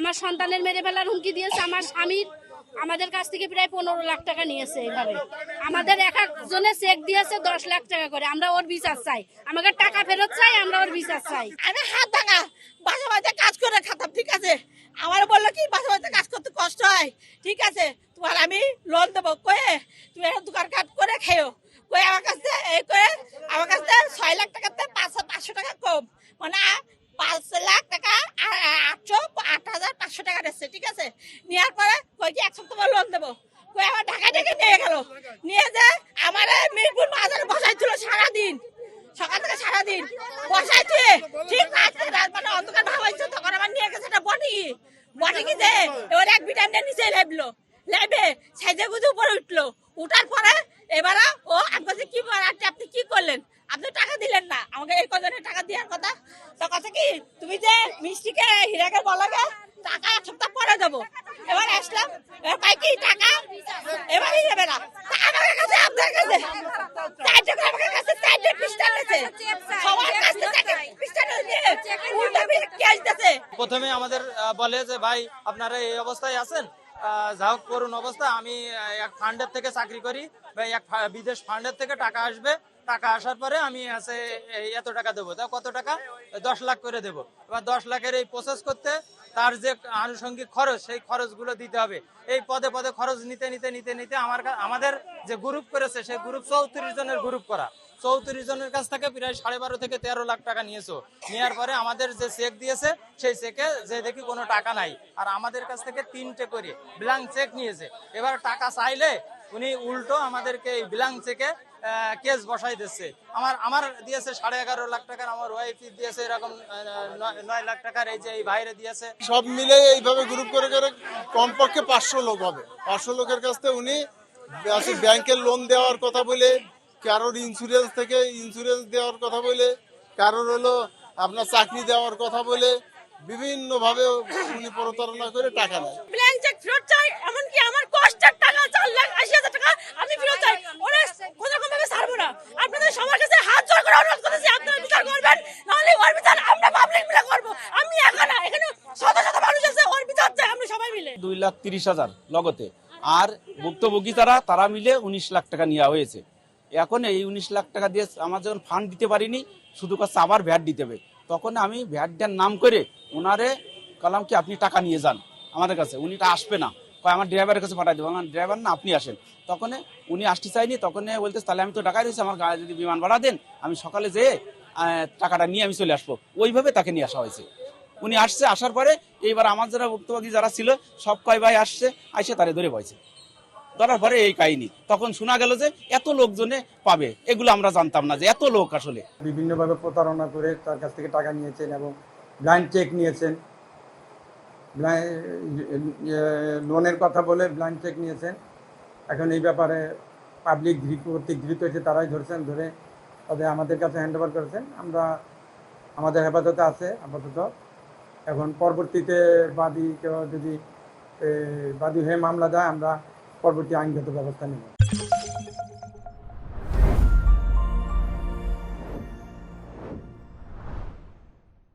আমার সন্তানের মেরে ফেলার হুমকি দিয়েছে, আমার স্বামীর আমাদের কাছ থেকে প্রায় 15 লাখ টাকা নিয়েছে। এইভাবে আমাদের এক একজনে চেক দিয়েছে 10 লাখ টাকা করে। আমরা ওর বিচার চাই, আমাকে টাকা ফেরত চাই, আমরা ওর বিচার চাই। আমি হাত ভাঙা বাসা বাড়িতে কাজ করে খাতাম, ঠিক আছে। আমার বললো কি বাসা বাড়িতে কাজ করতে কষ্ট হয়, ঠিক আছে, তোমার আমি লোন দেবো কয়ে তুমি একটা দোকান কাট করে খেও কয়ে আমার কাছে এই করে আমার কাছে 6 লাখ টাকাতে 500 টাকা কম, মানে 5 লাখ টাকা 8,500 টাকা দিচ্ছে, ঠিক আছে। নেওয়ার পরে কই কি 1 সপ্তাহ পর লোন দেবো কই আমার ঢাকা থেকে নিয়ে গেল, নিয়ে যে আমার মিরপুর বাজারে বসাইছিল সারাদিন, সকাল থেকে সারাদিন বসাইছে, ঠিক রাত মানে অন্ধকার ভাবাইছে। তখন আমার নিয়ে গেছে একটা বটি কি যে এবার এক ভিটামিনের নিচে লেবলো, লেবে সাইজে গুজে উপরে উঠলো, উঠার পরে এবার ও আমি কাছে কি আপনি কি করলেন, আপনি টাকা দিলেন না আমাকে, এই কজনের টাকা দেওয়ার কথা। তো কথা কি তুমি যে মিষ্টিকে হীরাকে বলাগে টাকা 1 সপ্তাহ পরে দেবো। এবার আসলাম, এবার পাই কি টাকা এবারই দেবে না, আমার কাছে আপনার কাছে 4 টাকা আমার কাছে 4 পিস্টল আছে, সবার কাছে 4 পিস্টল নিয়ে উল্টা ক্যাশ দিতে। প্রথমে আমাদের বলে যে ভাই আপনারা এই অবস্থায় আছেন, যা হোক করুন অবস্থা, আমি এক ফান্ডের থেকে চাকরি করি বা এক বিদেশ ফান্ডের থেকে টাকা আসবে, টাকা আসার পরে আমি আছে এত টাকা দেবো, তা কত টাকা 10 লাখ করে দেবো। এবার 10 লাখের এই প্রসেস করতে তার যে আনুষঙ্গিক খরচ, সেই খরচগুলো দিতে হবে। এই পদে পদে খরচ নিতে নিতে নিতে নিতে আমাদের যে গ্রুপ করেছে সেই গ্রুপ 34 জনের গ্রুপ করা, 34 জনের কাছ থেকে প্রায় 12.5 থেকে 13 লাখ টাকা নিয়েছো। নেওয়ার পরে আমাদের যে চেক দিয়েছে সেই চেকে যে দেখি কোনো টাকা নাই, আর আমাদের কাছ থেকে 3টে করে ব্ল্যাঙ্ক চেক নিয়েছে। এবার টাকা চাইলে উনি উল্টো আমাদেরকে এই ব্ল্যাঙ্ক চেকে কেস বসাই দিচ্ছে। আমার দিয়েছে 11.5 লাখ টাকার, আমার ওয়াইফ দিয়েছে এরকম 9 লাখ টাকার, এই যে এই বাইরে দিয়েছে। সব মিলে এইভাবে গ্রুপ করে করে কমপক্ষে 500 লোক হবে। 500 লোকের কাছ থেকে উনি ব্যাংকের লোন দেওয়ার কথা বলে, কারোর ইন্স্যুরেন্স থেকে ইন্স্যুরেন্স দেওয়ার কথা বলে, কারোর হলো আপনার চাকরি দেওয়ার কথা বলে বিভিন্ন ভাবে উনি প্রতারণা করে টাকা নেয়। ব্ল্যাঙ্ক চেক ফেরত চাই, এমনকি আমার কষ্টের টাকা 4,80,000 টাকা আমি ফেরত চাই। ওরা কোনো রকম ভাবে ছাড়বো না। আপনাদের সবার কাছে হাত জোড় করে অনুরোধ করতেছি, আপনারা বিচার করবেন, নাহলে ওর বিচার আমরা পাবলিক মিলে করবো। আমি একা না, এখানে শত শত মানুষ আছে, ওর বিচার চাই আমরা সবাই মিলে। 2,30,000 লগতে, আর ভুক্তভোগী তারা মিলে 19 লাখ টাকা নেওয়া হয়েছে। এখন এই 19 লাখ টাকা দিয়ে আমার যখন ফান্ড দিতে পারিনি, শুধু কাছে আবার ভ্যাট দিতে হবে। তখন আমি ভ্যাট দেওয়ার নাম করে ওনারে বললাম কি আপনি টাকা নিয়ে যান আমাদের কাছে, উনি আসবে না, আমার ড্রাইভারের কাছে পাঠাই দেবো, আমার ড্রাইভার না আপনি আসেন। তখন উনি আসতে চাইনি, তখন বলতে তাহলে আমি তো টাকা দিয়েছি, আমার গায়ে যদি বিমান ভাড়া দেন আমি সকালে যেয়ে টাকাটা নিয়ে আমি চলে আসবো। ওইভাবে তাকে নিয়ে আসা হয়েছে। উনি আসছে, আসার পরে এইবার আমার যারা ভুক্তভোগী যারা ছিল সব কয় ভাই আসছে, আইসে তারে ধরে বসে, ধরার পরে এই কাহিনী। তখন শোনা গেল যে এত লোকজনে পাবে, এগুলো আমরা জানতাম না যে এত লোক আসলে। বিভিন্নভাবে প্রতারণা করে তার কাছ থেকে টাকা নিয়েছেন এবং ব্লাইন্ড চেক নিয়েছেন, লোনের কথা বলে ব্লাইন্ড চেক নিয়েছেন। এখন এই ব্যাপারে পাবলিক কর্তৃক ধৃত হয়েছে, তারাই ধরছেন, ধরে তাদের আমাদের কাছে হ্যান্ড ওভার করেছেন। আমরা আমাদের হেফাজতে আছে আপাতত। এখন পরবর্তীতে বাদী কেউ যদি বাদী হয়ে মামলা দেয়, আমরা পরবর্তী আইনগত ব্যবস্থা নেব।